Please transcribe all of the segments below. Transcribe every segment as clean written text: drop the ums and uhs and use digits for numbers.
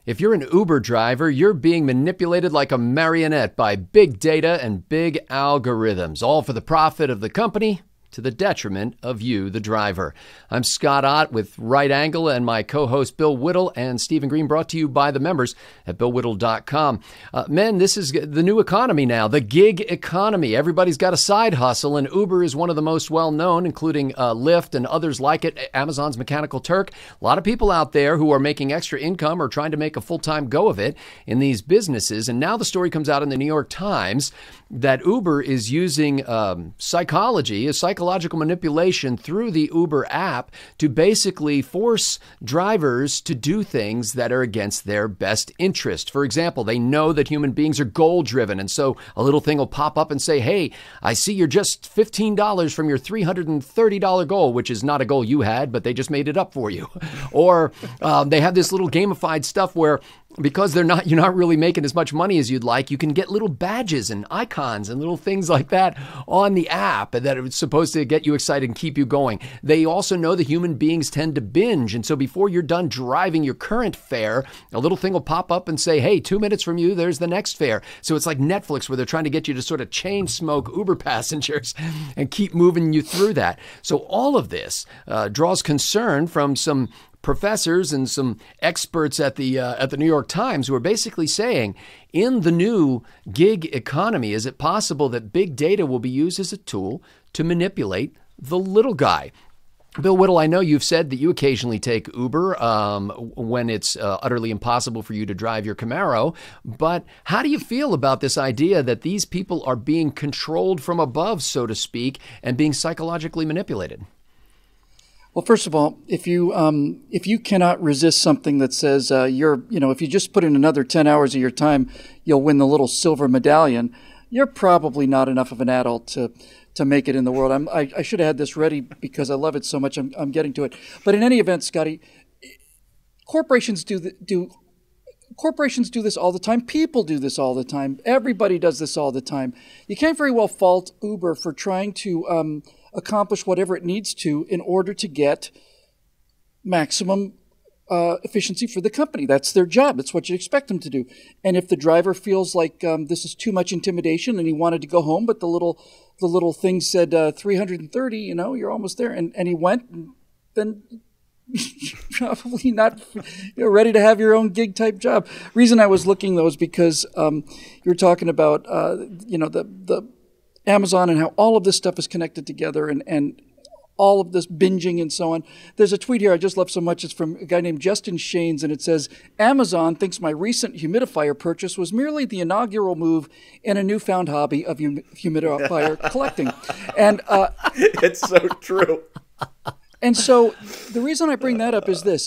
If you're an Uber driver, you're being manipulated like a marionette by big data and big algorithms, all for the profit of the company to the detriment of you, the driver. I'm Scott Ott with Right Angle and my co-host Bill Whittle and Stephen Green, brought to you by the members at BillWhittle.com. Men, this is the new economy now, the gig economy. Everybody's got a side hustle, and Uber is one of the most well-known, including Lyft and others like it, Amazon's Mechanical Turk. A lot of people out there who are making extra income or trying to make a full-time go of it in these businesses. And now the story comes out in the New York Times that Uber is using psychological manipulation through the Uber app to basically force drivers to do things that are against their best interest. For example, they know that human beings are goal-driven, and so a little thing will pop up and say, hey, I see you're just $15 from your $330 goal, which is not a goal you had, but they just made it up for you. Or they have this little gamified stuff where because you're not really making as much money as you'd like, you can get little badges and icons and little things like that on the app that are supposed to get you excited and keep you going. They also know that human beings tend to binge. And so before you're done driving your current fare, a little thing will pop up and say, hey, 2 minutes from you, there's the next fare. So it's like Netflix, where they're trying to get you to sort of chain smoke Uber passengers and keep moving you through that. So all of this draws concern from some professors and some experts at the New York Times, who are basically saying, in the new gig economy, is it possible that big data will be used as a tool to manipulate the little guy? Bill Whittle, I know you've said that you occasionally take Uber when it's utterly impossible for you to drive your Camaro. But how do you feel about this idea that these people are being controlled from above, so to speak, and being psychologically manipulated? Well, first of all, if you cannot resist something that says if you just put in another 10 hours of your time, you'll win the little silver medallion, you're probably not enough of an adult to make it in the world. I should have had this ready because I love it so much. I'm getting to it. But in any event, Scotty, corporations do this all the time. People do this all the time. Everybody does this all the time. You can't very well fault Uber for trying to accomplish whatever it needs to in order to get maximum efficiency for the company. That's their job. That's what you expect them to do. And if the driver feels like this is too much intimidation and he wanted to go home, but the little thing said 330, you're almost there, and he went, then probably not ready to have your own gig type job. Reason I was looking though is because you're talking about the Amazon and how all of this stuff is connected together and all of this binging and so on. There's a tweet here I just love so much. It's from a guy named Justin Shanes, and it says, Amazon thinks my recent humidifier purchase was merely the inaugural move in a newfound hobby of humidifier collecting. And it's so true. And so the reason I bring that up is this.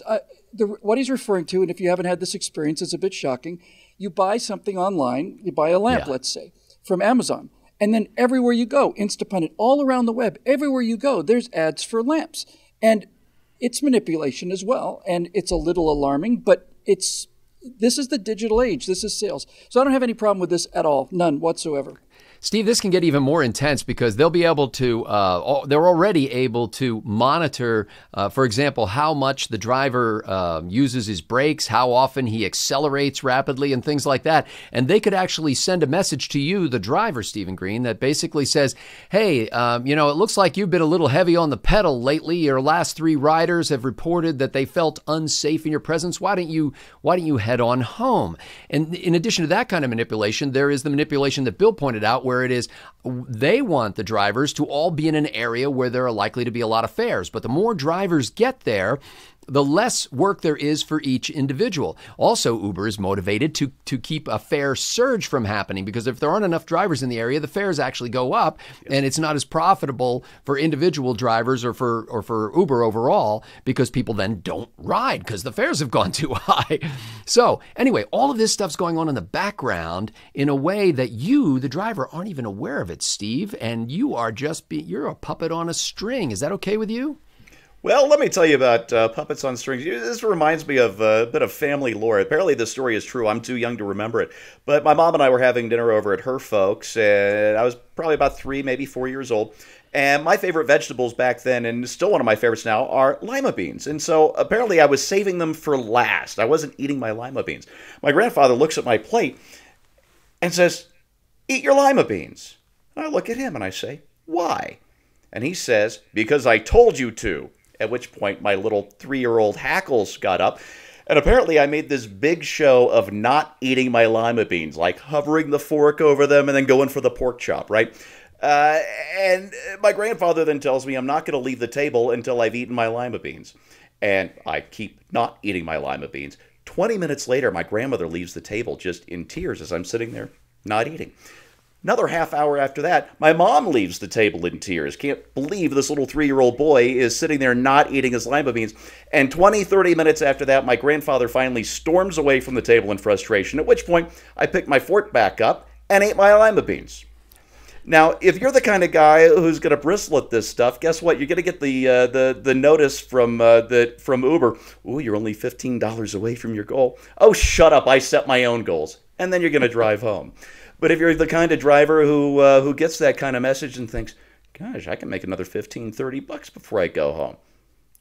What he's referring to, and if you haven't had this experience, it's a bit shocking. You buy something online, you buy a lamp, let's say, from Amazon. And then everywhere you go, Instapundit, all around the web, everywhere you go, there's ads for lamps. And it's manipulation as well. And it's a little alarming, but this is the digital age. This is sales. So I don't have any problem with this at all. None whatsoever. Steve, this can get even more intense because they'll be able to, they're already able to monitor, for example, how much the driver uses his brakes, how often he accelerates rapidly and things like that. And they could actually send a message to you, the driver, Stephen Green, that basically says, hey, it looks like you've been a little heavy on the pedal lately. Your last 3 riders have reported that they felt unsafe in your presence. Why don't you head on home? And in addition to that kind of manipulation, there is the manipulation that Bill pointed out, where it is they want the drivers to all be in an area where there are likely to be a lot of fares. But the more drivers get there, the less work there is for each individual. Also, Uber is motivated to keep a fare surge from happening, because if there aren't enough drivers in the area, the fares actually go up, and it's not as profitable for individual drivers or for Uber overall, because people then don't ride because the fares have gone too high. So anyway, all of this stuff's going on in the background in a way that you, the driver, aren't even aware of it, Steve, and you are you're a puppet on a string. Is that okay with you? Well, let me tell you about puppets on strings. This reminds me of a bit of family lore. Apparently the story is true. I'm too young to remember it. But my mom and I were having dinner over at her folks, and I was probably about 3, maybe 4 years old. And my favorite vegetables back then, and still one of my favorites now, are lima beans. And so apparently I was saving them for last. I wasn't eating my lima beans. My grandfather looks at my plate and says, "Eat your lima beans." And I look at him and I say, "Why?" And he says, "Because I told you to." At which point my little 3-year-old hackles got up. And apparently I made this big show of not eating my lima beans, like hovering the fork over them and then going for the pork chop, right? And my grandfather then tells me I'm not going to leave the table until I've eaten my lima beans. And I keep not eating my lima beans. 20 minutes later, my grandmother leaves the table just in tears as I'm sitting there not eating. Another half hour after that, my mom leaves the table in tears. Can't believe this little 3-year-old boy is sitting there not eating his lima beans. And 20, 30 minutes after that, my grandfather finally storms away from the table in frustration, at which point I picked my fork back up and ate my lima beans. Now, if you're the kind of guy who's going to bristle at this stuff, guess what? You're going to get the notice from Uber. "Ooh, you're only $15 away from your goal." Oh, shut up. I set my own goals. And then you're going to drive home. But if you're the kind of driver who gets that kind of message and thinks, "Gosh, I can make another $15, $30 before I go home.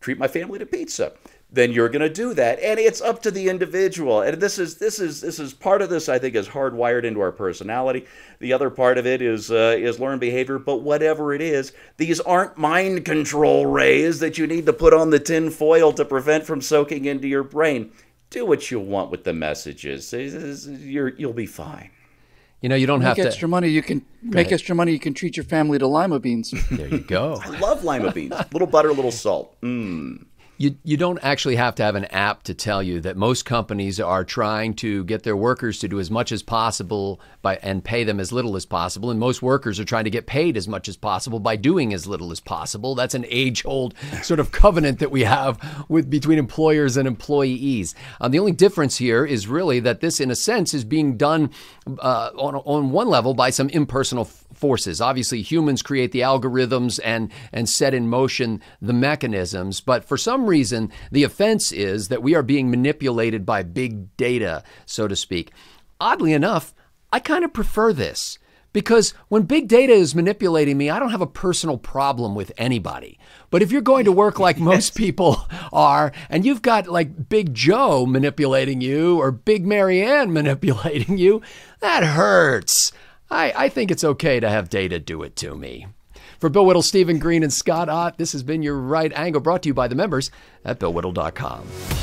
Treat my family to pizza," then you're going to do that. And it's up to the individual. And this is part of this, I think, is hardwired into our personality. The other part of it is learned behavior. But whatever it is, these aren't mind control rays that you need to put on the tin foil to prevent from soaking into your brain. Do what you want with the messages. You'll be fine. You know, you don't have to make extra money. You can make extra money. You can treat your family to lima beans. There you go. I love lima beans. Little butter, little salt. You don't actually have to have an app to tell you that most companies are trying to get their workers to do as much as possible and pay them as little as possible. And most workers are trying to get paid as much as possible by doing as little as possible. That's an age-old sort of covenant that we have between employers and employees. The only difference here is really that this, in a sense, is being done on one level by some impersonal forces. Obviously, humans create the algorithms and set in motion the mechanisms. But for some reason, the offense is that we are being manipulated by big data, so to speak. Oddly enough, I kind of prefer this because when big data is manipulating me, I don't have a personal problem with anybody. But if you're going to work like most people are, and you've got like Big Joe manipulating you or Big Marianne manipulating you, that hurts. I think it's okay to have data do it to me. For Bill Whittle, Stephen Green, and Scott Ott, this has been Your Right Angle, brought to you by the members at BillWhittle.com.